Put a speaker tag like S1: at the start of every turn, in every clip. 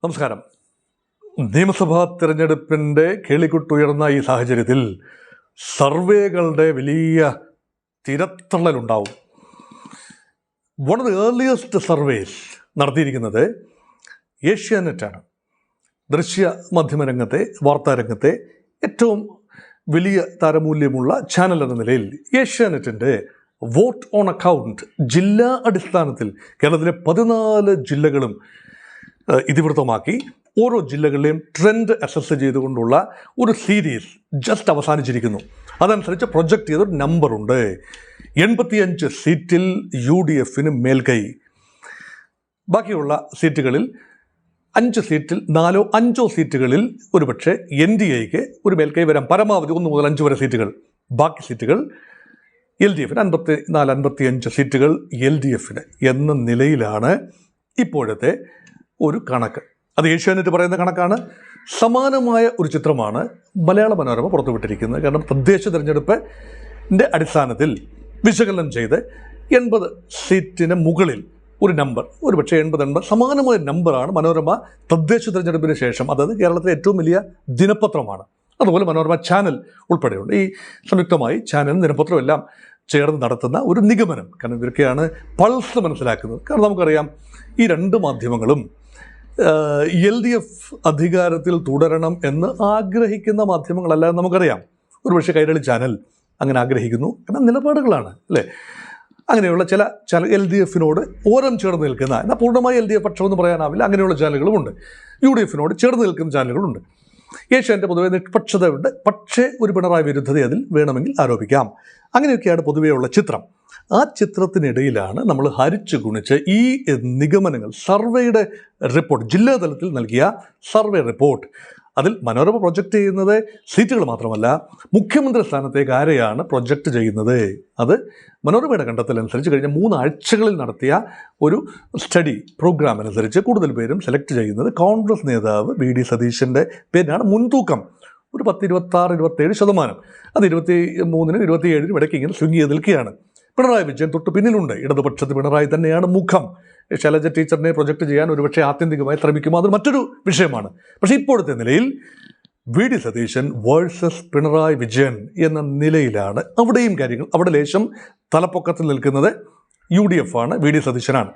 S1: നമസ്കാരം. നിയമസഭാ തിരഞ്ഞെടുപ്പിൻ്റെ കേളികൊട്ടുയർന്ന ഈ സാഹചര്യത്തിൽ സർവേകളുടെ വലിയ തിരത്തള്ളലുണ്ടാവും. One of the earliest surveys നടത്തിയിരിക്കുന്നത് ഏഷ്യാനെറ്റാണ്. ദൃശ്യ മാധ്യമരംഗത്തെ, വാർത്താരംഗത്തെ ഏറ്റവും വലിയ താരമൂല്യമുള്ള ചാനൽ എന്ന നിലയിൽ ഏഷ്യാനെറ്റിൻ്റെ വോട്ട് ഓൺ അക്കൗണ്ട് ജില്ലാ അടിസ്ഥാനത്തിൽ കേരളത്തിലെ 14 ജില്ലകളും ഇതിവൃത്തമാക്കി ഓരോ ജില്ലകളിലെയും ട്രെൻഡ് അസസ് ചെയ്തുകൊണ്ടുള്ള ഒരു സീരീസ് ജസ്റ്റ് അവസാനിച്ചിരിക്കുന്നു. അതനുസരിച്ച് പ്രൊജക്റ്റ് ചെയ്തൊരു നമ്പറുണ്ട്. 85 സീറ്റിൽ UDF മേൽക്കൈ. ബാക്കിയുള്ള സീറ്റുകളിൽ 5 സീറ്റിൽ 4-5 സീറ്റുകളിൽ ഒരുപക്ഷെ NDAക്ക് ഒരു മേൽക്കൈ വരാം. പരമാവധി 1 മുതൽ 5 വരെ സീറ്റുകൾ. ബാക്കി സീറ്റുകൾ LDF 54-55 സീറ്റുകൾ LDF എന്ന നിലയിലാണ് ഇപ്പോഴത്തെ ഒരു കണക്ക്. അത് ഏഷ്യാനെറ്റ് പറയുന്ന കണക്കാണ്. സമാനമായ ഒരു ചിത്രമാണ് മലയാള മനോരമ പുറത്തുവിട്ടിരിക്കുന്നത്. കാരണം തദ്ദേശ തിരഞ്ഞെടുപ്പിൻ്റെ അടിസ്ഥാനത്തിൽ വിശകലനം ചെയ്ത് 80 സീറ്റിന് മുകളിൽ ഒരു നമ്പർ, ഒരുപക്ഷെ 80 സമാനമായ നമ്പറാണ് മനോരമ തദ്ദേശ തിരഞ്ഞെടുപ്പിന് ശേഷം, അതായത് കേരളത്തിലെ ഏറ്റവും വലിയ ദിനപത്രമാണ്. അതുപോലെ മനോരമ ചാനൽ ഉൾപ്പെടെയുണ്ട്. ഈ സംയുക്തമായി ചാനലും ദിനപത്രവും എല്ലാം ചേർന്ന് നടത്തുന്ന ഒരു നിഗമനം. കാരണം ഇവരൊക്കെയാണ് പൾസ് മനസ്സിലാക്കുന്നത്. കാരണം നമുക്കറിയാം, ഈ 2 മാധ്യമങ്ങളും LDF അധികാരത്തിൽ തുടരണം എന്ന് ആഗ്രഹിക്കുന്ന മാധ്യമങ്ങളല്ല എന്ന് നമുക്കറിയാം. ഒരുപക്ഷെ കൈരളി ചാനൽ അങ്ങനെ ആഗ്രഹിക്കുന്നു. കാരണം നിലപാടുകളാണ്, അല്ലേ? അങ്ങനെയുള്ള ചില LDFനോട് ഓരം ചേർന്ന് നിൽക്കുന്ന, എന്നാൽ പൂർണ്ണമായി LDF പക്ഷമെന്ന് പറയാനാവില്ല, അങ്ങനെയുള്ള ചാനലുകളുമുണ്ട്. UDFനോട് ചേർന്ന് നിൽക്കുന്ന ചാനലുകളുണ്ട്. ഏഷ്യാനെറ്റ് പൊതുവെ നിഷ്പക്ഷതയുണ്ട്, പക്ഷേ ഒരു പിണറായി വിരുദ്ധത അതിൽ വേണമെങ്കിൽ ആരോപിക്കാം. അങ്ങനെയൊക്കെയാണ് പൊതുവെയുള്ള ചിത്രം. ആ ചിത്രത്തിനിടയിലാണ് നമ്മൾ ഹരിച്ചു ഗുണിച്ച് ഈ നിഗമനങ്ങൾ, സർവേയുടെ റിപ്പോർട്ട്, ജില്ലാ തലത്തിൽ നൽകിയ സർവേ റിപ്പോർട്ട്, അതിൽ മനോരമ പ്രൊജക്റ്റ് ചെയ്യുന്നത് സീറ്റുകൾ മാത്രമല്ല, മുഖ്യമന്ത്രി സ്ഥാനത്തേക്ക് ആരെയാണ് പ്രൊജക്റ്റ് ചെയ്യുന്നത്. അത് മനോരമയുടെ കണ്ടെത്തലനുസരിച്ച് കഴിഞ്ഞ 3 ആഴ്ചകളിൽ നടത്തിയ ഒരു സ്റ്റഡി പ്രോഗ്രാം അനുസരിച്ച് കൂടുതൽ പേരും സെലക്ട് ചെയ്യുന്നത് കോൺഗ്രസ് നേതാവ് VD സതീശൻ്റെ പേരിനാണ് മുൻതൂക്കം. ഒരു 26-27%. അത് 23-27 ഇടയ്ക്ക് ഇങ്ങനെ സ്വിങ് ചെയ്ത് നിൽക്കുകയാണ്. പിണറായി വിജയൻ തൊട്ട് പിന്നിലുണ്ട്. ഇടതുപക്ഷത്ത് പിണറായി തന്നെയാണ് മുഖം. ശൈലജ ടീച്ചറിനെ പ്രൊജക്റ്റ് ചെയ്യാൻ ഒരുപക്ഷെ ആത്യന്തികമായി ശ്രമിക്കുമോ, അത് മറ്റൊരു വിഷയമാണ്. പക്ഷേ ഇപ്പോഴത്തെ നിലയിൽ VD സതീശൻ വേഴ്സസ് പിണറായി വിജയൻ എന്ന നിലയിലാണ് അവിടെയും കാര്യങ്ങൾ. അവിടെ ലേശം തലപ്പൊക്കത്തിൽ നിൽക്കുന്നത് UDF ആണ്, VD സതീശനാണ്.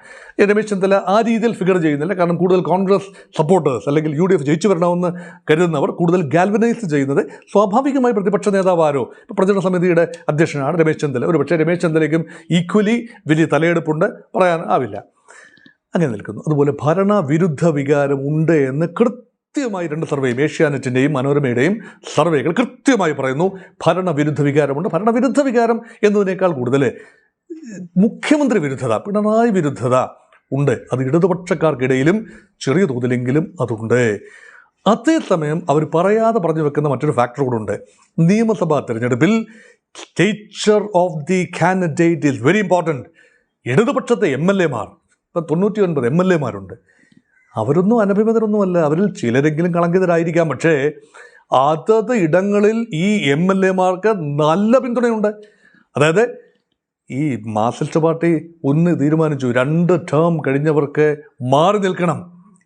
S1: രമേശ് ചെന്നിത്തല ആ രീതിയിൽ ഫിഗർ ചെയ്യുന്നില്ല. കാരണം കൂടുതൽ കോൺഗ്രസ് സപ്പോർട്ടേഴ്സ് അല്ലെങ്കിൽ UDF ജയിച്ചു വരണമെന്ന് കരുതുന്നവർ കൂടുതൽ ഗാൽവനൈസ് ചെയ്യുന്നത് സ്വാഭാവികമായി പ്രതിപക്ഷ നേതാവ് ആരോ, ഇപ്പോൾ പ്രചരണ സമിതിയുടെ അധ്യക്ഷനാണ് രമേശ് ചെന്നിത്തല. ഒരുപക്ഷെ രമേശ് ചെന്നിത്തലയ്ക്കും ഈക്വലി വലിയ തലയെടുപ്പുണ്ട്, പറയാൻ ആവില്ല. അങ്ങനെ നിൽക്കുന്നു. അതുപോലെ ഭരണവിരുദ്ധ വികാരം ഉണ്ട് എന്ന് കൃത്യമായി 2 സർവേയും, ഏഷ്യാനെറ്റിൻ്റെയും മനോരമയുടെയും സർവേകൾ കൃത്യമായി പറയുന്നു. ഭരണവിരുദ്ധ വികാരമുണ്ട്. ഭരണവിരുദ്ധ വികാരം എന്നതിനേക്കാൾ കൂടുതൽ മുഖ്യമന്ത്രി വിരുദ്ധത, പിണറായി വിരുദ്ധത ഉണ്ട്. അത് ഇടതുപക്ഷക്കാർക്കിടയിലും ചെറിയ തോതിലെങ്കിലും അതുണ്ട്. അതേസമയം അവർ പറയാതെ പറഞ്ഞു വെക്കുന്ന മറ്റൊരു ഫാക്ടർ കൂടെ ഉണ്ട്. നിയമസഭാ തിരഞ്ഞെടുപ്പിൽ stature of the candidate is very important. ഇടതുപക്ഷത്തെ MLA-മാർ, ഇപ്പം 99 MLA-മാരുണ്ട്. അവരൊന്നും അനഭിമതരൊന്നുമല്ല. അവരിൽ ചിലരെങ്കിലും കളങ്കിതരായിരിക്കാം. പക്ഷേ അതത് ഇടങ്ങളിൽ ഈ MLA-മാർക്ക് നല്ല പിന്തുണയുണ്ട്. അതായത് ഈ മാർക്സിസ്റ്റ് പാർട്ടി ഒന്ന് തീരുമാനിച്ചു, 2 ടേം കഴിഞ്ഞവർക്ക് മാറി നിൽക്കണം.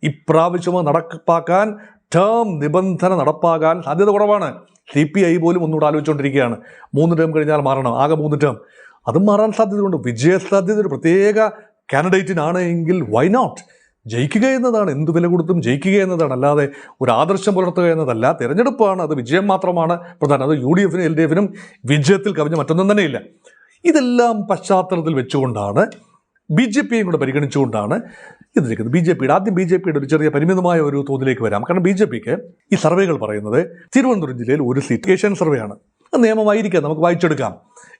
S1: ഇപ്രാവശ്യം നടപ്പാക്കാൻ ടേം നിബന്ധന നടപ്പാകാൻ സാധ്യത കുറവാണ്. CPI പോലും ഒന്നുകൂടെ ആലോചിച്ചുകൊണ്ടിരിക്കുകയാണ്. 3 ടേം കഴിഞ്ഞാൽ മാറണം, ആകെ 3 ടേം. അതും മാറാൻ സാധ്യതയുണ്ട്. വിജയസാധ്യത ഒരു പ്രത്യേക കാൻഡിഡേറ്റിനാണ് എങ്കിൽ വൈ നോട്ട്? ജയിക്കുക എന്നതാണ്, എന്ത് വില കൊടുത്തും ജയിക്കുക എന്നതാണ്, അല്ലാതെ ഒരു ആദർശം പുലർത്തുക എന്നതല്ല. തിരഞ്ഞെടുപ്പാണ്, അത് വിജയം മാത്രമാണ് പ്രധാനം. അത് UDFനും LDFനും വിജയത്തിൽ കവിഞ്ഞ മറ്റൊന്നും തന്നെയില്ല. ഇതെല്ലാം പശ്ചാത്തലത്തിൽ വെച്ചുകൊണ്ടാണ്, BJPയും കൂടെ പരിഗണിച്ചുകൊണ്ടാണ് ഇതിരിക്കുന്നത്. ആദ്യം BJPയുടെ ഒരു ചെറിയ പരിമിതമായ ഒരു തോതിലേക്ക് വരാം. കാരണം BJPക്ക് ഈ സർവേകൾ പറയുന്നത് തിരുവനന്തപുരം ജില്ലയിൽ 1 സീറ്റ്, ഏഷ്യൻ സർവേയാണ്, നിയമമായിരിക്കാം, നമുക്ക് വായിച്ചെടുക്കാം.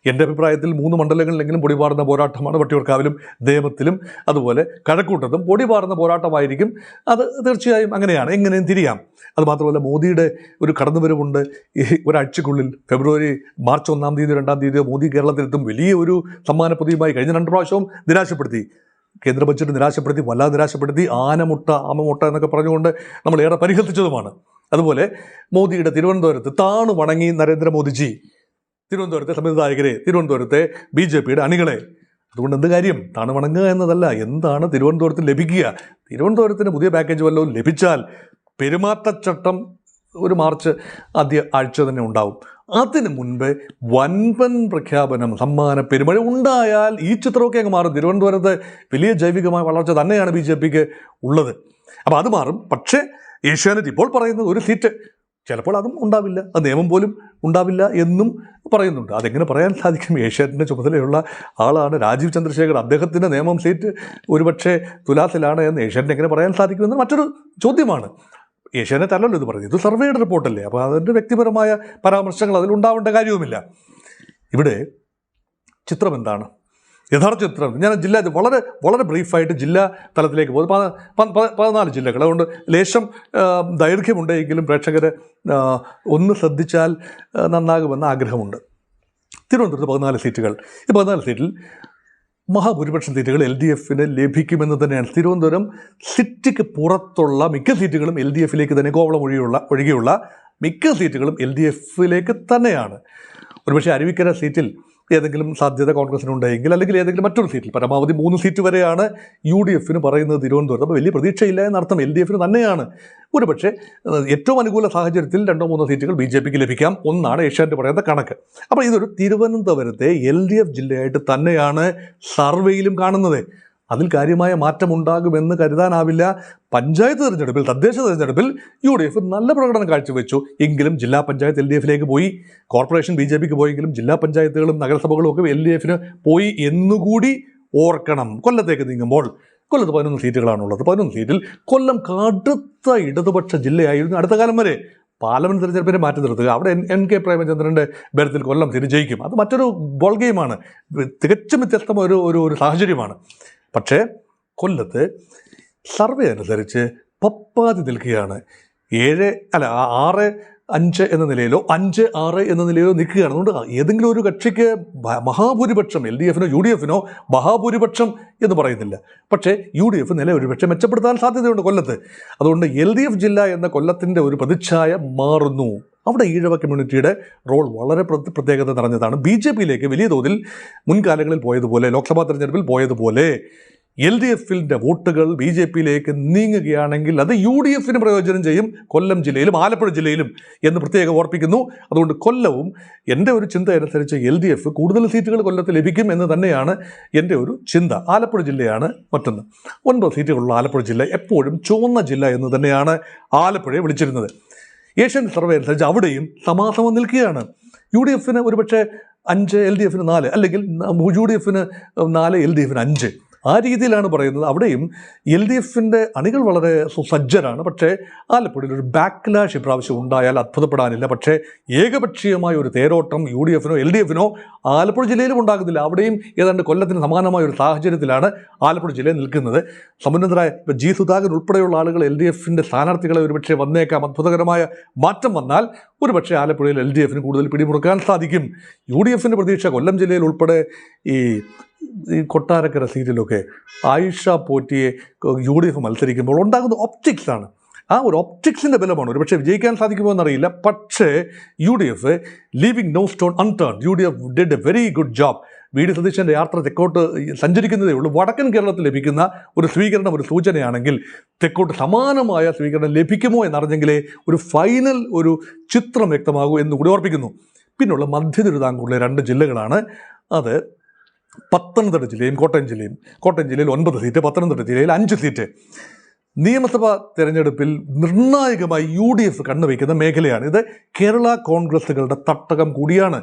S1: എൻ്റെ അഭിപ്രായത്തിൽ 3 മണ്ഡലങ്ങളിലെങ്കിലും പൊടിപാറുന്ന പോരാട്ടമാണ്. വട്ടിയൂർക്കാവിലും ദേമത്തിലും അതുപോലെ കഴക്കൂട്ടത്തും പൊടിപാറുന്ന പോരാട്ടമായിരിക്കും. അത് തീർച്ചയായും അങ്ങനെയാണ്, എങ്ങനെയും തിരിയാം. അതുമാത്രമല്ല, മോദിയുടെ ഒരു കടന്നുവരവുണ്ട്. ഈ ഒരാഴ്ചക്കുള്ളിൽ മാർച്ച് 1-ാം തീയതി 2-ാം തീയതിയോ മോദി കേരളത്തിലെത്തും. വലിയ ഒരു സമ്മാനപ്പൊതിയുമായി. കഴിഞ്ഞ 2 പ്രാവശ്യവും നിരാശപ്പെടുത്തി, കേന്ദ്ര ബഡ്ജറ്റ് നിരാശപ്പെടുത്തി, വല്ലാതെ നിരാശപ്പെടുത്തി. ആമമുട്ട എന്നൊക്കെ പറഞ്ഞുകൊണ്ട് നമ്മൾ ഏറെ പരിഹസിച്ചതുമാണ്. അതുപോലെ മോദിയുടെ തിരുവനന്തപുരത്ത് താണു വണങ്ങി നരേന്ദ്രമോദിജി തിരുവനന്തപുരത്തെ സംവിധായകരെ, തിരുവനന്തപുരത്തെ BJPയുടെ അണികളെ അതുകൊണ്ട് എന്ത് കാര്യം തണുവണങ്ങുക എന്നതല്ല, എന്താണ് തിരുവനന്തപുരത്തിന് ലഭിക്കുക. തിരുവനന്തപുരത്തിന് പുതിയ പാക്കേജ് വല്ലതും ലഭിച്ചാൽ പെരുമാറ്റച്ചട്ടം ഒരു മാർച്ച് ആദ്യ ആഴ്ച തന്നെ ഉണ്ടാവും. അതിന് മുൻപ് വൻപൻ പ്രഖ്യാപനം, സമ്മാന പെരുമഴ ഉണ്ടായാൽ ഈ ചിത്രമൊക്കെ അങ്ങ് മാറും. തിരുവനന്തപുരത്ത് വലിയ ജൈവികമായ വളർച്ച തന്നെയാണ് BJP ഉള്ളത്. അപ്പോൾ അത് മാറും. പക്ഷേ ഏഷ്യാനെറ്റ് ഇപ്പോൾ പറയുന്നത് ഒരു സീറ്റ്, ചിലപ്പോൾ അതും ഉണ്ടാവില്ല, അത് നിയമം പോലും ഉണ്ടാവില്ല എന്നും പറയുന്നുണ്ട്. അതെങ്ങനെ പറയാൻ സാധിക്കും? ഏഷ്യാനെറ്റിൻ്റെ ചുമതലയുള്ള ആളാണ് രാജീവ് ചന്ദ്രശേഖർ. അദ്ദേഹത്തിൻ്റെ നിയമം സീറ്റ് ഒരുപക്ഷെ തുലാസിലാണ് എന്ന് ഏഷ്യാനെറ്റ് എങ്ങനെ പറയാൻ സാധിക്കുമെന്ന് മറ്റൊരു ചോദ്യമാണ്. ഏഷ്യാനെറ്റ് അല്ലല്ലോ ഇത് പറഞ്ഞത്, ഇത് സർവേയുടെ റിപ്പോർട്ടല്ലേ. അപ്പോൾ അതിൻ്റെ വ്യക്തിപരമായ പരാമർശങ്ങൾ അതിലുണ്ടാവേണ്ട കാര്യവുമില്ല. ഇവിടെ ചിത്രം എന്താണ്? യഥാർത്ഥ ചിത്രം ഞാൻ വളരെ വളരെ ബ്രീഫായിട്ട് ജില്ലാ തലത്തിലേക്ക് പോകും. 14 ജില്ലകൾ, അതുകൊണ്ട് ലേശം ദൈർഘ്യമുണ്ടെങ്കിലും പ്രേക്ഷകർ ഒന്ന് ശ്രദ്ധിച്ചാൽ നന്നാകുമെന്ന ആഗ്രഹമുണ്ട്. തിരുവനന്തപുരത്ത് 14 സീറ്റുകൾ. ഈ 14 സീറ്റിൽ മഹാഭൂരിപക്ഷം സീറ്റുകൾ LDF ലഭിക്കുമെന്ന് തന്നെയാണ്. തിരുവനന്തപുരം സിറ്റിക്ക് പുറത്തുള്ള മിക്ക സീറ്റുകളും LDF തന്നെ, കോവളം ഒഴികെയുള്ള മിക്ക സീറ്റുകളും LDF തന്നെയാണ്. ഒരുപക്ഷെ അരുവിക്കര സീറ്റിൽ ഏതെങ്കിലും സാധ്യത കോൺഗ്രസിനുണ്ടെങ്കിൽ, അല്ലെങ്കിൽ ഏതെങ്കിലും മറ്റൊരു സീറ്റിൽ, പരമാവധി 3 സീറ്റ് വരെയാണ് UDF പറയുന്നത് തിരുവനന്തപുരത്ത്. അപ്പോൾ വലിയ പ്രതീക്ഷയില്ല എന്നർത്ഥം. LDF തന്നെയാണ്. ഒരുപക്ഷെ ഏറ്റവും അനുകൂല സാഹചര്യത്തിൽ 2-3 സീറ്റുകൾ BJP ലഭിക്കാം. ഒന്നാണ് ഏഷ്യാനെറ്റ് പറയുന്ന കണക്ക്. അപ്പോൾ ഇതൊരു തിരുവനന്തപുരത്തെ LDF ജില്ലയായിട്ട് തന്നെയാണ് സർവേയിലും കാണുന്നത്. അതിൽ കാര്യമായ മാറ്റമുണ്ടാകുമെന്ന് കരുതാനാവില്ല. പഞ്ചായത്ത് തിരഞ്ഞെടുപ്പിൽ, തദ്ദേശ തിരഞ്ഞെടുപ്പിൽ UDF നല്ല പ്രകടനം കാഴ്ചവെച്ചു. എങ്കിലും ജില്ലാ പഞ്ചായത്ത് LDF പോയി. കോർപ്പറേഷൻ BJP പോയെങ്കിലും ജില്ലാ പഞ്ചായത്തുകളും നഗരസഭകളും ഒക്കെ LDF പോയി എന്നുകൂടി ഓർക്കണം. കൊല്ലത്തേക്ക് നീങ്ങുമ്പോൾ കൊല്ലത്ത് 11 സീറ്റുകളാണുള്ളത്. 11 സീറ്റിൽ കൊല്ലം കടുത്ത ഇടതുപക്ഷ ജില്ലയായിരുന്നു അടുത്ത കാലം വരെ. പാർലമെൻറ്റ് തിരഞ്ഞെടുപ്പിനെ മാറ്റി നിർത്തുക, അവിടെ NK പ്രേമചന്ദ്രൻ്റെ ബലത്തിൽ കൊല്ലം തിരിജയിക്കും. അത് മറ്റൊരു ബോൾ ഗെയിമാണ്, തികച്ചും വ്യത്യസ്തമായ ഒരു സാഹചര്യമാണ്. പക്ഷേ കൊല്ലത്ത് സർവേ അനുസരിച്ച് പപ്പാതി നിൽക്കുകയാണ്. 6-5 എന്ന നിലയിലോ 5-6 എന്ന നിലയിലോ നിൽക്കുകയാണ്. അതുകൊണ്ട് ഏതെങ്കിലും ഒരു കക്ഷിക്ക് മഹാഭൂരിപക്ഷം, LDF UDF മഹാഭൂരിപക്ഷം എന്ന് പറയുന്നില്ല. പക്ഷേ UDF നില ഒരുപക്ഷെ മെച്ചപ്പെടുത്താൻ സാധ്യതയുണ്ട് കൊല്ലത്ത്. അതുകൊണ്ട് LDF ജില്ല എന്ന കൊല്ലത്തിൻ്റെ ഒരു പ്രതിച്ഛായ മാറുന്നു. അവിടെ ഈഴവ കമ്മ്യൂണിറ്റിയുടെ റോൾ വളരെ പ്രത്യേകത നിറഞ്ഞതാണ്. BJP വലിയ തോതിൽ മുൻകാലങ്ങളിൽ പോയതുപോലെ, ലോക്സഭാ തെരഞ്ഞെടുപ്പിൽ പോയതുപോലെ LDF വോട്ടുകൾ BJP നീങ്ങുകയാണെങ്കിൽ അത് UDF പ്രയോജനം ചെയ്യും, കൊല്ലം ജില്ലയിലും ആലപ്പുഴ ജില്ലയിലും എന്ന് പ്രത്യേകം ഓർപ്പിക്കുന്നു. അതുകൊണ്ട് കൊല്ലവും എൻ്റെ ഒരു ചിന്ത അനുസരിച്ച് LDF കൂടുതൽ സീറ്റുകൾ കൊല്ലത്ത് ലഭിക്കും എന്ന് തന്നെയാണ് എൻ്റെ ഒരു ചിന്ത. ആലപ്പുഴ ജില്ലയാണ് മറ്റൊന്ന്. 9 സീറ്റുകളുള്ള ആലപ്പുഴ ജില്ല എപ്പോഴും ചുവന്ന ജില്ല എന്ന് തന്നെയാണ് ആലപ്പുഴയെ വിളിച്ചിരുന്നത്. ഏഷ്യൻ സർവേ അനുസരിച്ച് അവിടെയും സമാസമം നിൽക്കുകയാണ്. UDF ഒരുപക്ഷെ 5, LDF 4, അല്ലെങ്കിൽ UDF 4, LDF 5. ആ രീതിയിലാണ് പറയുന്നത്. അവിടെയും LDF അണികൾ വളരെ സുസജ്ജരാണ്. പക്ഷേ ആലപ്പുഴയിൽ ഒരു ബാക്ക്ലാഷ് ഇപ്രാവശ്യം ഉണ്ടായാൽ അത്ഭുതപ്പെടാനില്ല. പക്ഷേ ഏകപക്ഷീയമായ ഒരു തേരോട്ടം UDF LDF ആലപ്പുഴ ജില്ലയിലും ഉണ്ടാകുന്നില്ല. അവിടെയും ഏതാണ്ട് കൊല്ലത്തിന് സമാനമായ ഒരു സാഹചര്യത്തിലാണ് ആലപ്പുഴ ജില്ലയിൽ നിൽക്കുന്നത്. സമുന്നതരായ G. സുധാകരൻ ഉൾപ്പെടെയുള്ള ആളുകൾ LDF സ്ഥാനാർത്ഥികളെ ഒരുപക്ഷെ വന്നേക്കാം. അത്ഭുതകരമായ മാറ്റം വന്നാൽ ഒരുപക്ഷെ ആലപ്പുഴയിൽ LDF കൂടുതൽ പിടിമുറുക്കാൻ സാധിക്കും. UDF പ്രതീക്ഷ കൊല്ലം ജില്ലയിൽ ഉൾപ്പെടെ ഈ കൊട്ടാരക്കര സീറ്റിലൊക്കെ ആയിഷ പോറ്റിയെ UDF മത്സരിക്കുമ്പോൾ ഉണ്ടാകുന്ന ഒപ്റ്റിക്സാണ്. ആ ഒരു ഒപ്റ്റിക്സിൻ്റെ ബലമാണ്. ഒരുപക്ഷെ വിജയിക്കാൻ സാധിക്കുമോ എന്നറിയില്ല. പക്ഷേ UDF leaving no stone unturned. UDF did a very good job. VD സതീശൻ്റെ യാത്ര തെക്കോട്ട് സഞ്ചരിക്കുന്നതേ ഉള്ളൂ. വടക്കൻ കേരളത്തിൽ ലഭിക്കുന്ന ഒരു സ്വീകരണം ഒരു സൂചനയാണെങ്കിൽ തെക്കോട്ട് സമാനമായ സ്വീകരണം ലഭിക്കുമോ എന്നറിഞ്ഞെങ്കിലേ ഒരു ഫൈനൽ ഒരു ചിത്രം വ്യക്തമാകൂ എന്നുകൂടി ഓർപ്പിക്കുന്നു. പിന്നുള്ള മധ്യ തിരുവിതാംകൂറിലെ 2 ജില്ലകളാണ്. അത് പത്തനംതിട്ട ജില്ലയും കോട്ടയം ജില്ലയും. കോട്ടയം ജില്ലയിൽ 9 സീറ്റ്, പത്തനംതിട്ട ജില്ലയിൽ 5 സീറ്റ്. നിയമസഭാ തെരഞ്ഞെടുപ്പിൽ നിർണായകമായി UDF കണ്ണുവയ്ക്കുന്ന മേഖലയാണ് ഇത്. കേരള കോൺഗ്രസുകളുടെ തട്ടകം കൂടിയാണ്.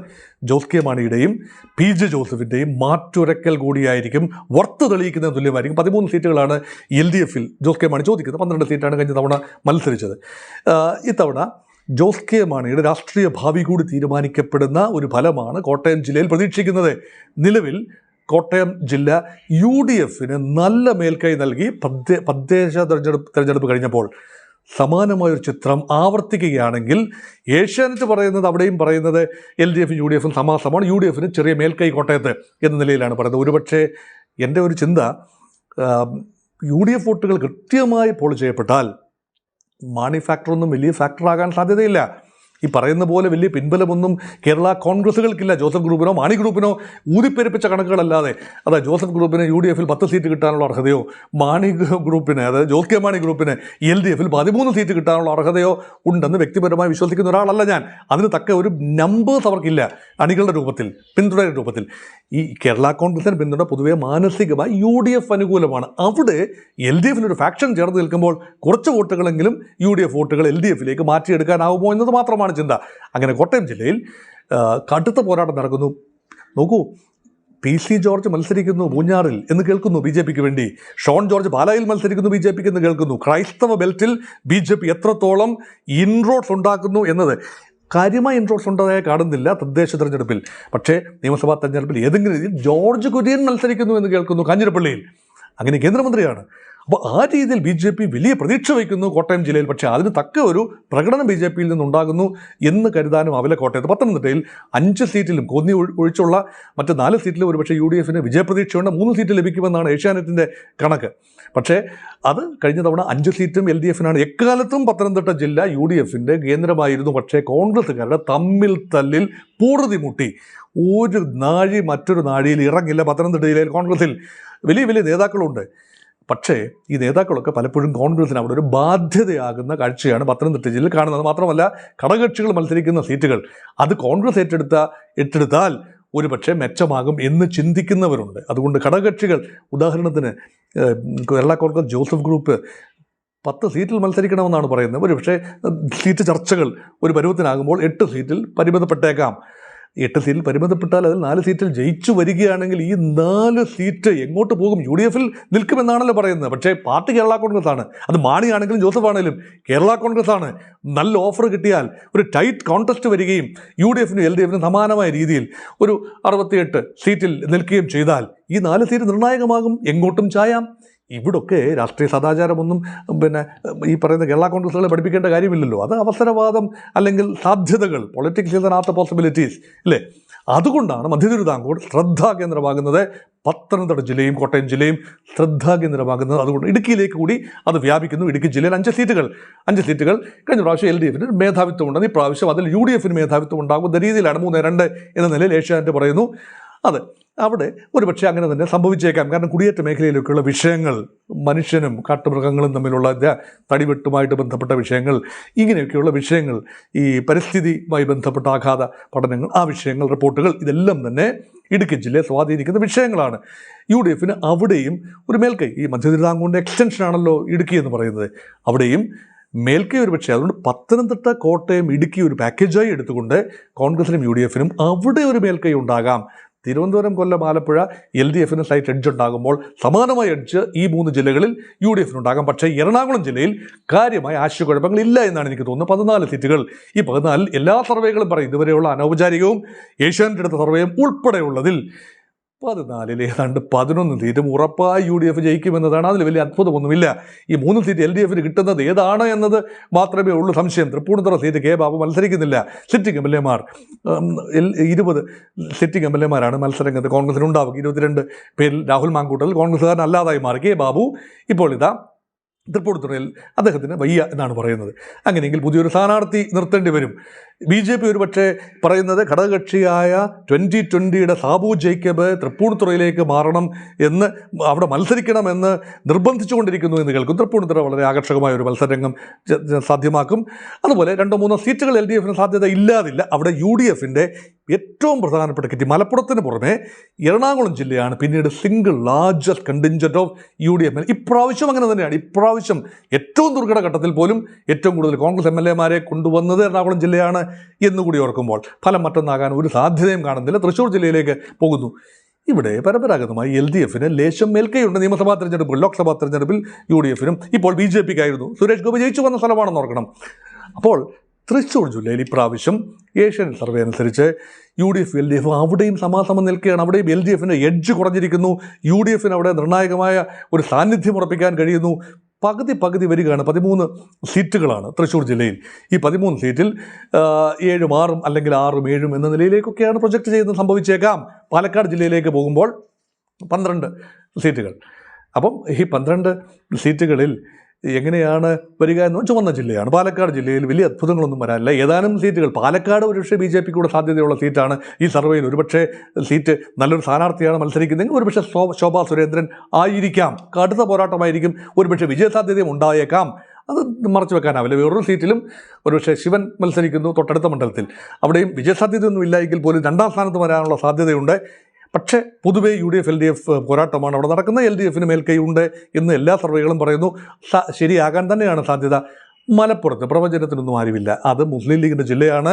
S1: ജോസ് കെ മാണിയുടെയും PJ ജോസഫിൻ്റെയും മാറ്റുരക്കൽ കൂടിയായിരിക്കും. വർത്ത് തെളിയിക്കുന്ന തുല്യമായിരിക്കും. 13 സീറ്റുകളാണ് LDF ജോസ് കെ മാണി ചോദിക്കുന്നത്. 12 സീറ്റാണ് കഴിഞ്ഞ തവണ മത്സരിച്ചത്. ഇത്തവണ ജോസ് കെ മാണിയുടെ രാഷ്ട്രീയ ഭാവി കൂടി തീരുമാനിക്കപ്പെടുന്ന ഒരു ഫലമാണ് കോട്ടയം ജില്ലയിൽ പ്രതീക്ഷിക്കുന്നത്. നിലവിൽ കോട്ടയം ജില്ല UDF നല്ല മേൽക്കൈ നൽകി. തദ്ദേശ തെരഞ്ഞെടുപ്പ് കഴിഞ്ഞപ്പോൾ സമാനമായൊരു ചിത്രം ആവർത്തിക്കുകയാണെങ്കിൽ ഏഷ്യാനെറ്റ് പറയുന്നത്, അവിടെയും പറയുന്നത് LDF UDF സമാസമാണ്. UDF ചെറിയ മേൽക്കൈ കോട്ടയത്ത് എന്ന നിലയിലാണ് പറയുന്നത്. ഒരുപക്ഷെ എൻ്റെ ഒരു ചിന്ത, UDF വോട്ടുകൾ കൃത്യമായി പോൾ ചെയ്യപ്പെട്ടാൽ മാണി ഫാക്ടറൊന്നും വലിയ ഫാക്ടറാകാൻ സാധ്യതയില്ല. ഈ പറയുന്ന പോലെ വലിയ പിൻബലമൊന്നും കേരള കോൺഗ്രസുകൾക്കില്ല. ജോസഫ് ഗ്രൂപ്പിനോ മാണി ഗ്രൂപ്പിനോ ഊതിപ്പെരുപ്പിച്ച കണക്കുകളല്ലാതെ. അതായത് ജോസഫ് ഗ്രൂപ്പിന് UDF 10 സീറ്റ് കിട്ടാനുള്ള അർഹതയോ, മാണി ഗ്രൂപ്പിന്, അതായത് ജോസ് കെ മാണി ഗ്രൂപ്പിന് LDF 13 സീറ്റ് കിട്ടാനുള്ള അർഹതയോ ഉണ്ടെന്ന് വ്യക്തിപരമായി വിശ്വസിക്കുന്ന ഒരാളല്ല ഞാൻ. അതിന് തക്ക ഒരു നമ്പേഴ്സ് അവർക്കില്ല അണികളുടെ രൂപത്തിൽ, പിന്തുണയുടെ രൂപത്തിൽ. ഈ കേരള കോൺഗ്രസിന് പിന്തുണ പൊതുവെ മാനസികമായി UDF അനുകൂലമാണ്. അവിടെ LDF ഒരു ഫാക്ഷൻ ചേർന്ന് നിൽക്കുമ്പോൾ കുറച്ച് വോട്ടുകളെങ്കിലും UDF വോട്ടുകൾ LDF മാറ്റിയെടുക്കാനാവുമോ എന്നത് മാത്രമാണ് ചിന്ത. അങ്ങനെ കോട്ടയം ജില്ലയിൽ കടുത്ത പോരാട്ടം നടക്കുന്നു. നോക്കൂ, PC ജോർജ് മത്സരിക്കുന്നു പൂഞ്ഞാറിൽ എന്ന് കേൾക്കുന്നു BJPക്ക് വേണ്ടി. ഷോൺ ജോർജ് പാലായിൽ മത്സരിക്കുന്നു BJPക്ക് എന്ന് കേൾക്കുന്നു. ക്രൈസ്തവ ബെൽറ്റിൽ BJP എത്രത്തോളം ഇൻറോഡ്സ് ഉണ്ടാക്കുന്നു എന്നത് കാര്യമായ ഇൻട്രോഡ്സ് ഉണ്ടായ കാണുന്നില്ല തദ്ദേശ തെരഞ്ഞെടുപ്പിൽ. പക്ഷേ നിയമസഭാ തെരഞ്ഞെടുപ്പിൽ ഏതെങ്കിലും രീതിയിൽ ജോർജ് കുര്യൻ മത്സരിക്കുന്നു എന്ന് കേൾക്കുന്നു കാഞ്ഞിരപ്പള്ളിയിൽ. അങ്ങനെ കേന്ദ്രമന്ത്രിയാണ്. അപ്പോൾ ആ രീതിയിൽ BJP വലിയ പ്രതീക്ഷ വയ്ക്കുന്നു കോട്ടയം ജില്ലയിൽ. പക്ഷേ അതിന് തക്ക ഒരു പ്രകടനം BJPയിൽ നിന്നുണ്ടാകുന്നു എന്ന് കരുതാനും ആവില്ല. കോട്ടയത്ത് പത്തനംതിട്ടയിൽ 5 സീറ്റിലും കോന്നി ഒഴിച്ചുള്ള മറ്റ് 4 സീറ്റിലും ഒരുപക്ഷെ UDFന് വിജയപ്രതീക്ഷയുണ്ട്. 3 സീറ്റ് ലഭിക്കുമെന്നാണ് ഏഷ്യാനെറ്റിൻ്റെ കണക്ക്. പക്ഷേ അത് കഴിഞ്ഞ തവണ 5 സീറ്റും LDFനാണ്. എക്കാലത്തും പത്തനംതിട്ട ജില്ല UDFൻ്റെ കേന്ദ്രമായിരുന്നു. പക്ഷേ കോൺഗ്രസ്സുകാരുടെ തമ്മിൽ തല്ലിൽ പൂർതി മുട്ടി. ഒരു നാഴി മറ്റൊരു നാഴിയിൽ ഇറങ്ങില്ല പത്തനംതിട്ട ജില്ലയിൽ. കോൺഗ്രസിൽ വലിയ വലിയ നേതാക്കളുണ്ട്. പക്ഷേ ഈ നേതാക്കളൊക്കെ പലപ്പോഴും കോൺഗ്രസിന് അവിടെ ഒരു ബാധ്യതയാകുന്ന കാഴ്ചയാണ് പത്തനംതിട്ട ജില്ലയിൽ കാണുന്നത്. മാത്രമല്ല ഘടകകക്ഷികൾ മത്സരിക്കുന്ന സീറ്റുകൾ അത് കോൺഗ്രസ് ഏറ്റെടുത്താൽ ഒരു പക്ഷേ മെച്ചമാകും എന്ന് ചിന്തിക്കുന്നവരുണ്ട്. അതുകൊണ്ട് ഘടകകക്ഷികൾ, ഉദാഹരണത്തിന് കേരള കോൺഗ്രസ് ജോസഫ് ഗ്രൂപ്പ് 10 സീറ്റിൽ മത്സരിക്കണമെന്നാണ് പറയുന്നത്. ഒരു പക്ഷേ സീറ്റ് ചർച്ചകൾ ഒരു പരുവത്തിനാകുമ്പോൾ 8 സീറ്റിൽ പരിമിതപ്പെട്ടേക്കാം. 8 സീറ്റിൽ പരിമിതപ്പെട്ടാൽ അതിൽ 4 സീറ്റിൽ ജയിച്ചു വരികയാണെങ്കിൽ ഈ 4 സീറ്റ് എങ്ങോട്ട് പോകും? UDFൽ നിൽക്കുമെന്നാണല്ലോ പറയുന്നത്. പക്ഷേ പാർട്ടി കേരള കോൺഗ്രസ് ആണ്. അത് മാണിയാണെങ്കിലും ജോസഫ് ആണെങ്കിലും കേരള കോൺഗ്രസ് ആണ്. നല്ല ഓഫർ കിട്ടിയാൽ ഒരു ടൈറ്റ് കോൺടെസ്റ്റ് വരികയും UDFനും LDFനും സമാനമായ രീതിയിൽ ഒരു 68 സീറ്റിൽ നിൽക്കുകയും ചെയ്താൽ ഈ 4 സീറ്റ് നിർണായകമാകും. എങ്ങോട്ടും ചായാം. ഇവിടൊക്കെ രാഷ്ട്രീയ സദാചാരമൊന്നും ഈ പറയുന്ന കേരള കോൺഗ്രസുകളെ പഠിപ്പിക്കേണ്ട കാര്യമില്ലല്ലോ. അത് അവസരവാദം അല്ലെങ്കിൽ സാധ്യതകൾ, പൊളിറ്റിക്സ് ഈസ് ആൻ പോസിബിലിറ്റീസ് അല്ലേ? അതുകൊണ്ടാണ് മധ്യതിരുവിതാംകൂർ ശ്രദ്ധാകേന്ദ്രമാകുന്നത്. പത്തനംതിട്ട ജില്ലയും കോട്ടയം ജില്ലയും ശ്രദ്ധാകേന്ദ്രമാകുന്നത്. അതുകൊണ്ട് ഇടുക്കിയിലേക്ക് കൂടി അത് വ്യാപിക്കുന്നു. ഇടുക്കി ജില്ലയിൽ 5 സീറ്റുകൾ കഴിഞ്ഞ പ്രാവശ്യം LDFന് മേധാവിത്വം ഉണ്ടെന്ന് ഇപ്രാവശ്യം അതിൽ UDFന് മേധാവിത്വം ഉണ്ടാകുന്ന രീതിയിലാണ് 3-2 എന്ന നിലയിൽ ഏഷ്യാനെറ്റ് പറയുന്നു. അത് അവിടെ ഒരുപക്ഷെ അങ്ങനെ തന്നെ സംഭവിച്ചേക്കാം. കാരണം കുടിയേറ്റ മേഖലയിലൊക്കെയുള്ള വിഷയങ്ങൾ, മനുഷ്യനും കാട്ടുമൃഗങ്ങളും തമ്മിലുള്ള തടിവെട്ടുമായിട്ട് ബന്ധപ്പെട്ട വിഷയങ്ങൾ, ഇങ്ങനെയൊക്കെയുള്ള വിഷയങ്ങൾ, ഈ പരിസ്ഥിതിയുമായി ബന്ധപ്പെട്ട ആഘാത പഠനങ്ങൾ, ആ വിഷയങ്ങൾ, റിപ്പോർട്ടുകൾ, ഇതെല്ലാം തന്നെ ഇടുക്കി ജില്ലയെ സ്വാധീനിക്കുന്ന വിഷയങ്ങളാണ്. UDFന് അവിടെയും ഒരു മേൽക്കൈ, ഈ മധ്യതിരുവിതാംകൂറിൻ്റെ എക്സ്റ്റൻഷനാണല്ലോ ഇടുക്കി എന്ന് പറയുന്നത്, അവിടെയും മേൽക്കൈ ഒരു പക്ഷേ. അതുകൊണ്ട് പത്തനംതിട്ട, കോട്ടയം, ഇടുക്കി ഒരു പാക്കേജായി എടുത്തുകൊണ്ട് കോൺഗ്രസിനും UDFനും അവിടെ ഒരു മേൽക്കൈ ഉണ്ടാകാം. തിരുവനന്തപുരം, കൊല്ലം, ആലപ്പുഴ LDFന് സൈറ്റ് എഡ്ജ് ഉണ്ടാകുമ്പോൾ സമാനമായ എഡ്ജ് ഈ 3 ജില്ലകളിൽ UDFനുണ്ടാകാം. പക്ഷേ എറണാകുളം ജില്ലയിൽ കാര്യമായ ആശയക്കുഴപ്പങ്ങളില്ല എന്നാണ് എനിക്ക് തോന്നുന്നത്. 14 സീറ്റുകൾ. ഈ 14 എല്ലാ സർവേകളും പറയും, ഇതുവരെയുള്ള അനൗപചാരികവും ഏഷ്യാനെറ്റ് എടുത്ത സർവേയും ഉൾപ്പെടെയുള്ളതിൽ 14 ഏതാണ്ട് 11 സീറ്റും ഉറപ്പായി UDF ജയിക്കുമെന്നതാണ്. അതിൽ വലിയ അത്ഭുതമൊന്നുമില്ല. ഈ 3 സീറ്റ് LDFന് കിട്ടുന്നത് ഏതാണ് എന്നത് മാത്രമേ ഉള്ളൂ സംശയം. തൃപ്പൂണിത്തുറ സീറ്റ് കെ ബാബു മത്സരിക്കുന്നില്ല. സിറ്റിംഗ് MLA 20 സിറ്റിംഗ് MLA മത്സരരംഗത്ത് കോൺഗ്രസിനുണ്ടാവും. 22 പേരിൽ രാഹുൽ മാങ്കൂട്ടൽ കോൺഗ്രസ്സുകാരൻ അല്ലാതായി മാറി. കെ ബാബു ഇപ്പോൾ ഇതാ തൃപ്പൂണിത്തുറയിൽ അദ്ദേഹത്തിന് വയ്യ എന്നാണ് പറയുന്നത്. അങ്ങനെയെങ്കിൽ പുതിയൊരു സ്ഥാനാർത്ഥി നിർത്തേണ്ടി വരും. BJP ഒരു പക്ഷേ പറയുന്നത് ഘടകകക്ഷിയായ 2020 സാബു ജേക്കബ് തൃപ്പൂണിത്തുറയിലേക്ക് മാറണം എന്ന്, അവിടെ മത്സരിക്കണമെന്ന് നിർബന്ധിച്ചുകൊണ്ടിരിക്കുന്നു എന്ന് കേൾക്കും. തൃപ്പൂണിത്തുറ വളരെ ആകർഷകമായ ഒരു മത്സരരംഗം സാധ്യമാക്കും. അതുപോലെ 2-3 സീറ്റുകൾ LDFന് സാധ്യത ഇല്ലാതില്ല. അവിടെ UDFൻ്റെ ഏറ്റവും പ്രധാനപ്പെട്ട കിറ്റി മലപ്പുറത്തിന് പുറമെ എറണാകുളം ജില്ലയാണ് പിന്നീട് single largest contingent of UDF. ഇപ്രാവശ്യം അങ്ങനെ തന്നെയാണ്. ഇപ്രാവശ്യം ഏറ്റവും ദുർഘട ഘട്ടത്തിൽ പോലും ഏറ്റവും കൂടുതൽ കോൺഗ്രസ് MLA കൊണ്ടുവന്നത് എറണാകുളം ജില്ലയാണ് എന്നുകൂടി ഓർക്കുമ്പോൾ ഫലം മറ്റൊന്നാകാൻ ഒരു സാധ്യതയും കാണുന്നില്ല. തൃശ്ശൂർ ജില്ലയിലേക്ക് പോകുന്നു. ഇവിടെ പരമ്പരാഗതമായി LDFന് ലേശം മേൽക്കൈയുണ്ട്. നിയമസഭാ തെരഞ്ഞെടുപ്പിൽ, ലോക്സഭാ തെരഞ്ഞെടുപ്പിൽ UDFനും ഇപ്പോൾ BJPക്കായിരുന്നു. സുരേഷ് ഗോപി ജയിച്ചു വന്ന സ്ഥലമാണെന്ന് ഓർക്കണം. അപ്പോൾ തൃശ്ശൂർ ജില്ലയിൽ ഇപ്രാവശ്യം ഏഷ്യാനെറ്റ് സർവേ അനുസരിച്ച് UDF LDF അവിടെയും സമാസമം നിൽക്കുകയാണ്. അവിടെയും LDFൻ്റെ എഡ്ജ് കുറഞ്ഞിരിക്കുന്നു. UDFന് അവിടെ നിർണായകമായ ഒരു സാന്നിധ്യം ഉറപ്പിക്കാൻ കഴിയുന്നു. പകുതി വരികയാണ്. 13 സീറ്റുകളാണ് തൃശ്ശൂർ ജില്ലയിൽ. ഈ 13 സീറ്റിൽ 7-6 അല്ലെങ്കിൽ 6-7 എന്ന നിലയിലേക്കൊക്കെയാണ് പ്രൊജക്റ്റ് ചെയ്യുന്നത്. സംഭവിച്ചേക്കാം. പാലക്കാട് ജില്ലയിലേക്ക് പോകുമ്പോൾ 12 സീറ്റുകൾ. അപ്പം ഈ 12 സീറ്റുകളിൽ എങ്ങനെയാണ് വരിക എന്ന് ചുവന്ന ജില്ലയാണ്. പാലക്കാട് ജില്ലയിൽ വലിയ അത്ഭുതങ്ങളൊന്നും വരാനില്ല. ഏതാനും സീറ്റുകൾ പാലക്കാട് ഒരുപക്ഷെ BJP കൂടെ സാധ്യതയുള്ള സീറ്റാണ് ഈ സർവേയിൽ. ഒരുപക്ഷെ സീറ്റ് നല്ലൊരു സ്ഥാനാർത്ഥിയാണ് മത്സരിക്കുന്നതെങ്കിൽ ഒരുപക്ഷെ ശോഭാ സുരേന്ദ്രൻ ആയിരിക്കാം. കടുത്ത പോരാട്ടമായിരിക്കും. ഒരുപക്ഷെ വിജയസാധ്യതയും ഉണ്ടായേക്കാം. അത് മറച്ചു വെക്കാനാവില്ല. വേറൊരു സീറ്റിലും ഒരുപക്ഷെ ശിവൻ മത്സരിക്കുന്നു തൊട്ടടുത്ത മണ്ഡലത്തിൽ. അവിടെയും വിജയസാധ്യതയൊന്നും ഇല്ല എങ്കിൽ പോലും 2ാം സ്ഥാനത്ത് വരാനുള്ള സാധ്യതയുണ്ട്. പക്ഷേ പൊതുവേ UDF LDF പോരാട്ടമാണ് അവിടെ നടക്കുന്നത്. LDFന് മേൽക്കൈ ഉണ്ട് എന്ന് എല്ലാ സർവേകളും പറയുന്നു. ശരിയാകാൻ തന്നെയാണ് സാധ്യത. മലപ്പുറത്ത് പ്രവചനത്തിനൊന്നും ആരുമില്ല. അത് മുസ്ലിം ലീഗിൻ്റെ ജില്ലയാണ്.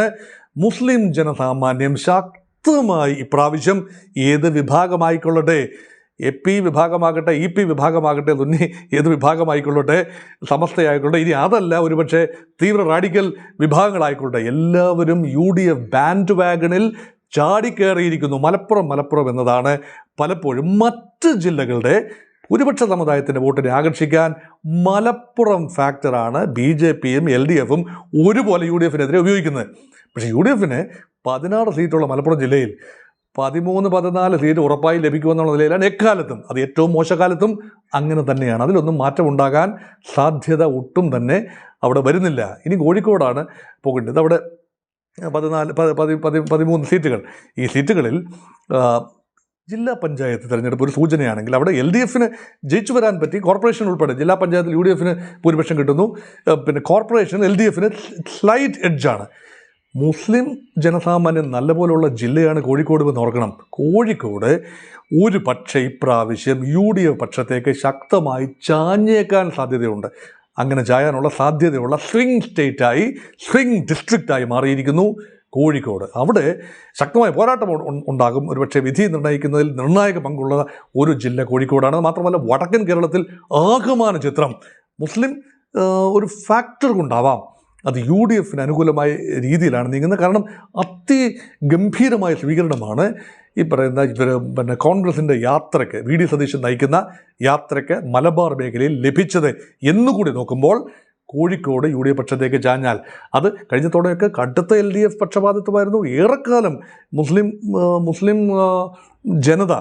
S1: മുസ്ലിം ജനസാമാന്യം ശക്തമായി ഇപ്രാവശ്യം ഏത് വിഭാഗമായിക്കൊള്ളട്ടെ, AP വിഭാഗമാകട്ടെ, EP വിഭാഗമാകട്ടെ, തുന്നി ഏത് വിഭാഗമായിക്കൊള്ളട്ടെ, സമസ്തയായിക്കൊള്ളട്ടെ, ഇനി അതല്ല ഒരുപക്ഷെ തീവ്ര റാഡിക്കൽ വിഭാഗങ്ങളായിക്കൊള്ളട്ടെ, എല്ലാവരും UDF ബാൻഡ് വാഗണിൽ ചാടിക്കയറിയിരിക്കുന്നു. മലപ്പുറം എന്നതാണ് പലപ്പോഴും മറ്റ് ജില്ലകളുടെ ഭൂരിപക്ഷ സമുദായത്തിൻ്റെ വോട്ടിനെ ആകർഷിക്കാൻ മലപ്പുറം ഫാക്ടറാണ് BJPയും LDFും ഒരുപോലെ UDFനെതിരെ ഉപയോഗിക്കുന്നത്. പക്ഷേ UDFന് 16 സീറ്റുള്ള മലപ്പുറം ജില്ലയിൽ 13-14 സീറ്റ് ഉറപ്പായി ലഭിക്കുമെന്നുള്ള നിലയിലാണ് എക്കാലത്തും. അത് ഏറ്റവും മോശകാലത്തും അങ്ങനെ തന്നെയാണ്. അതിലൊന്നും മാറ്റമുണ്ടാകാൻ സാധ്യത ഒട്ടും തന്നെ അവിടെ വരുന്നില്ല. ഇനി കോഴിക്കോടാണ് പോകേണ്ടത്. അവിടെ 13 സീറ്റുകൾ. ഈ സീറ്റുകളിൽ ജില്ലാ പഞ്ചായത്ത് തിരഞ്ഞെടുപ്പ് ഒരു സൂചനയാണെങ്കിൽ അവിടെ LDFന് ജയിച്ചു വരാൻ പറ്റി. കോർപ്പറേഷൻ ഉൾപ്പെടെ ജില്ലാ പഞ്ചായത്തിൽ UDFന് ഭൂരിപക്ഷം കിട്ടുന്നു. പിന്നെ കോർപ്പറേഷൻ LDFന് സ്ലൈറ്റ് എഡ്ജാണ്. മുസ്ലിം ജനസാമാന്യം നല്ലപോലുള്ള ജില്ലയാണ് കോഴിക്കോട് എന്ന് ഓർക്കണം. കോഴിക്കോട് ഒരു പക്ഷേ ഇപ്രാവശ്യം UDF പക്ഷത്തേക്ക് ശക്തമായി ചാഞ്ഞേക്കാൻ സാധ്യതയുണ്ട്. അങ്ങനെ ചായാനുള്ള സാധ്യതയുള്ള സ്വിംഗ് ഡിസ്ട്രിക്റ്റായി മാറിയിരിക്കുന്നു കോഴിക്കോട്. അവിടെ ശക്തമായ പോരാട്ടം ഉണ്ടാകും. ഒരുപക്ഷെ വിധി നിർണ്ണയിക്കുന്നതിൽ നിർണായക പങ്കുള്ള ഒരു ജില്ല കോഴിക്കോടാണ്. മാത്രമല്ല വടക്കൻ കേരളത്തിൽ ആകമാന ചിത്രം മുസ്ലിം ഒരു ഫാക്ടർ കൊണ്ടാവാം അത് UDFന് അനുകൂലമായ രീതിയിലാണ് നീങ്ങുന്നത്. കാരണം അതിഗംഭീരമായ സ്വീകരണമാണ് ഈ പറയുന്ന കോൺഗ്രസിൻ്റെ യാത്രയ്ക്ക്, VD സതീശൻ നയിക്കുന്ന യാത്രയ്ക്ക് മലബാർ മേഖലയിൽ ലഭിച്ചത് എന്നുകൂടി നോക്കുമ്പോൾ കോഴിക്കോട് UDF പക്ഷത്തേക്ക് ചാഞ്ഞാൽ അത് കഴിഞ്ഞ തവണയൊക്കെ കടുത്ത LDF പക്ഷപാതിത്വമായിരുന്നു. ഏറെക്കാലം മുസ്ലിം ജനത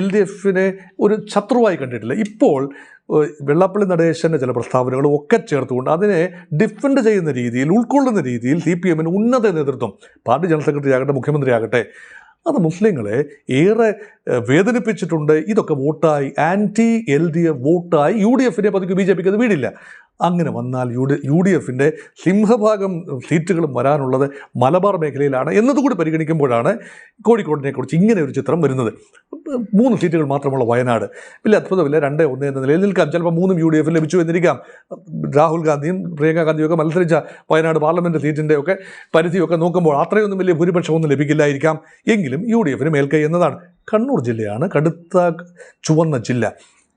S1: LDFനെ ഒരു ശത്രുവായി കണ്ടിട്ടില്ല. ഇപ്പോൾ വെള്ളാപ്പള്ളി നടേശൻ്റെ ചില പ്രസ്താവനകളും ഒക്കെ ചേർത്തുകൊണ്ട് അതിനെ ഡിഫെൻഡ് ചെയ്യുന്ന രീതിയിൽ, ഉൾക്കൊള്ളുന്ന രീതിയിൽ CPMന് ഉന്നത നേതൃത്വം, പാർട്ടി ജനറൽ സെക്രട്ടറി ആകട്ടെ, മുഖ്യമന്ത്രി ആകട്ടെ, അത് മുസ്ലിങ്ങളെ ഏറെ വേദനിപ്പിച്ചിട്ടുണ്ട്. ഇതൊക്കെ വോട്ടായി, ആൻറ്റി LDF വോട്ടായി UDFനെ പതിക്ക് BJPക്ക് അത് വീടില്ല. അങ്ങനെ വന്നാൽ UDFൻ്റെ സിംഹഭാഗം സീറ്റുകളും വരാനുള്ളത് മലബാർ മേഖലയിലാണ് എന്നതുകൂടി പരിഗണിക്കുമ്പോഴാണ് കോഴിക്കോടിനെക്കുറിച്ച് ഇങ്ങനെ ഒരു ചിത്രം വരുന്നത്. 3 സീറ്റുകൾ മാത്രമുള്ള വയനാട് വലിയ അത്ഭുതമില്ല. 2-1 എന്ന നിലയിൽ നിൽക്കാം. ചിലപ്പോൾ 3 UDF ലഭിച്ചു എന്നിരിക്കാം. രാഹുൽ ഗാന്ധിയും പ്രിയങ്ക ഗാന്ധിയും ഒക്കെ മത്സരിച്ച വയനാട് പാർലമെൻറ്റ് സീറ്റിൻ്റെ ഒക്കെ പരിധിയൊക്കെ നോക്കുമ്പോൾ അത്രയൊന്നും വലിയ ഭൂരിപക്ഷമൊന്നും ലഭിക്കില്ലായിരിക്കാം. എങ്കിലും UDFന് മേൽക്കൈ എന്നതാണ്. കണ്ണൂർ ജില്ലയാണ് കടുത്ത ചുവന്ന ജില്ല.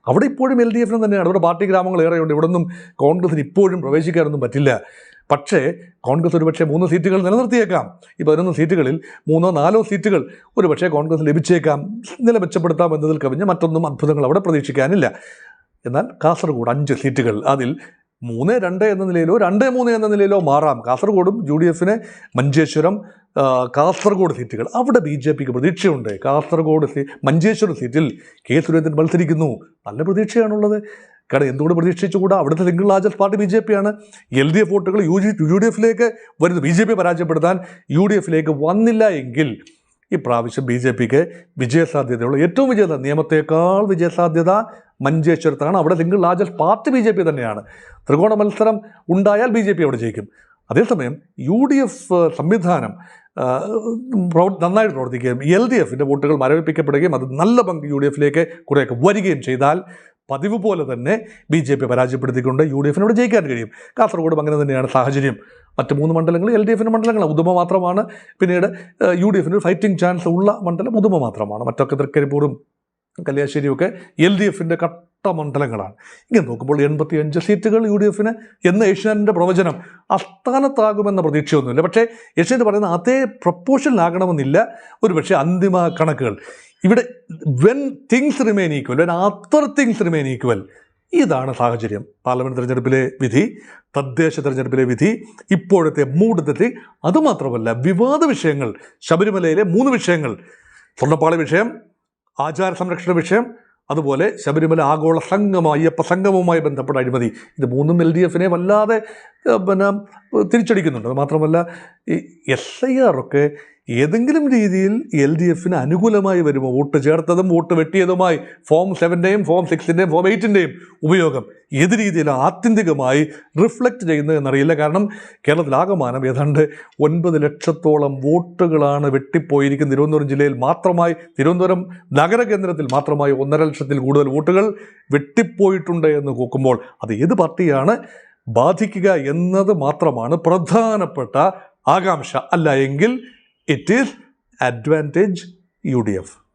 S1: അവിടെ ഇപ്പോഴും LDFന് തന്നെയാണ്. അവിടെ പാർട്ടി ഗ്രാമങ്ങൾ ഏറെയുണ്ട്. ഇവിടെ ഒന്നും കോൺഗ്രസിന് ഇപ്പോഴും പ്രവേശിക്കാനൊന്നും പറ്റില്ല. പക്ഷേ കോൺഗ്രസ് ഒരുപക്ഷെ 3 സീറ്റുകൾ നിലനിർത്തിയേക്കാം. ഈ 11 സീറ്റുകളിൽ 3-4 സീറ്റുകൾ ഒരുപക്ഷെ കോൺഗ്രസ് ലഭിച്ചേക്കാം. നില മെച്ചപ്പെടുത്താം എന്നതിൽ കവിഞ്ഞ് മറ്റൊന്നും അത്ഭുതങ്ങൾ അവിടെ പ്രതീക്ഷിക്കാനില്ല. എന്നാൽ കാസർഗോഡ് 5 സീറ്റുകൾ, അതിൽ 3-2 എന്ന നിലയിലോ 2-3 എന്ന നിലയിലോ മാറാം. കാസർഗോഡും UDFന് മഞ്ചേശ്വരം, കാസർഗോഡ് സീറ്റുകൾ അവിടെ BJPക്ക് പ്രതീക്ഷയുണ്ട്. കാസർഗോഡ് മഞ്ചേശ്വരം സീറ്റിൽ K സുരേന്ദ്രൻ മത്സരിക്കുന്നു. നല്ല പ്രതീക്ഷയാണുള്ളത്. കാരണം എന്തുകൊണ്ട് പ്രതീക്ഷിച്ചുകൂടാ? അവിടുത്തെ സിംഗിൾ ലാർജസ്റ്റ് പാർട്ടി BJPയാണ്. LDF വോട്ടുകൾ UDFിലേക്ക് വരുന്നു. BJP പരാജയപ്പെടുത്താൻ UDFിലേക്ക് വന്നില്ല എങ്കിൽ ഇപ്രാവശ്യം BJPക്ക് വിജയസാധ്യതയുള്ള ഏറ്റവും നിയമത്തേക്കാൾ വിജയസാധ്യത മഞ്ചേശ്വരത്താണ്. അവിടെ സിംഗിൾ ലാർജസ്റ്റ് പാർട്ടി BJP തന്നെയാണ്. ത്രികോണ മത്സരം ഉണ്ടായാൽ BJP അവിടെ ജയിക്കും. അതേസമയം UDF സംവിധാനം നന്നായിട്ട് പ്രവർത്തിക്കുകയും LDFിൻ്റെ വോട്ടുകൾ മരവിപ്പിക്കപ്പെടുകയും അത് നല്ല പങ്ക് UDFിലേക്ക് കുറേയൊക്കെ വരികയും ചെയ്താൽ പതിവ് പോലെ തന്നെ BJP പരാജയപ്പെടുത്തിക്കൊണ്ട് UDFിനോട് ജയിക്കാൻ കഴിയും. കാസർഗോഡും അങ്ങനെ തന്നെയാണ് സാഹചര്യം. മറ്റ് 3 മണ്ഡലങ്ങൾ LDFിൻ്റെ മണ്ഡലങ്ങളാണ്. ഉദുമ മാത്രമാണ് പിന്നീട് UDFിന് ഒരു ഫൈറ്റിംഗ് ചാൻസ് ഉള്ള മണ്ഡലം ഉദുമ മാത്രമാണ്. മറ്റൊക്കെ തൃക്കരിപ്പൂറും കല്യാശ്ശേരിയൊക്കെ LDFിൻ്റെ കട്ട മണ്ഡലങ്ങളാണ്. ഇങ്ങനെ നോക്കുമ്പോൾ 85 സീറ്റുകൾ UDFിന് എന്ന ഏഷ്യാനെറ്റിൻ്റെ പ്രവചനം അസ്ഥാനത്താകുമെന്ന പ്രതീക്ഷയൊന്നുമില്ല. പക്ഷേ ഏഷ്യാനെറ്റ് പറയുന്ന അതേ പ്രൊപ്പോഷനിലാകണമെന്നില്ല ഒരുപക്ഷെ അന്തിമ കണക്കുകൾ. ഇവിടെ when things remain equal, when other things remain equal, ഇതാണ് സാഹചര്യം. പാർലമെൻറ്റ് തിരഞ്ഞെടുപ്പിലെ വിധി, തദ്ദേശ തിരഞ്ഞെടുപ്പിലെ വിധി, ഇപ്പോഴത്തെ മൂഡ്. അതുമാത്രമല്ല വിവാദ വിഷയങ്ങൾ, ശബരിമലയിലെ 3 വിഷയങ്ങൾ, സ്വർണ്ണപ്പാളി വിഷയം, ആചാര സംരക്ഷണ വിഷയം, അതുപോലെ ശബരിമല ആഗോള സംഗമം, അയ്യപ്പ സംഗമവുമായി ബന്ധപ്പെട്ട അഴിമതി, ഇത് മൂന്നും LDFനെ വല്ലാതെ തിരിച്ചടിക്കുന്നുണ്ട്. അത് മാത്രമല്ല ഈ SIR ഒക്കെ ഏതെങ്കിലും രീതിയിൽ LDFന് അനുകൂലമായി വരുമോ? വോട്ട് ചേർത്തതും വോട്ട് വെട്ടിയതുമായി ഫോം 7ൻ്റെയും ഫോം 6ൻ്റെയും ഫോം 8ൻ്റെയും ഉപയോഗം ഏത് രീതിയിലാണ് ആത്യന്തികമായി റിഫ്ലക്റ്റ് ചെയ്യുന്നത് എന്നറിയില്ല. കാരണം കേരളത്തിലാകമാനം ഏതാണ്ട് 9 ലക്ഷത്തോളം വോട്ടുകളാണ് വെട്ടിപ്പോയിരിക്കുന്നത്. തിരുവനന്തപുരം ജില്ലയിൽ മാത്രമായി, തിരുവനന്തപുരം നഗരകേന്ദ്രത്തിൽ മാത്രമായി 1.5 ലക്ഷത്തിൽ കൂടുതൽ വോട്ടുകൾ വെട്ടിപ്പോയിട്ടുണ്ട് എന്ന് നോക്കുമ്പോൾ അത് ഏത് പാർട്ടിയാണ് ബാധിക്കുക എന്നത് മാത്രമാണ് പ്രധാനപ്പെട്ട ആകാംക്ഷ. അല്ല എങ്കിൽ it is advantage UDF.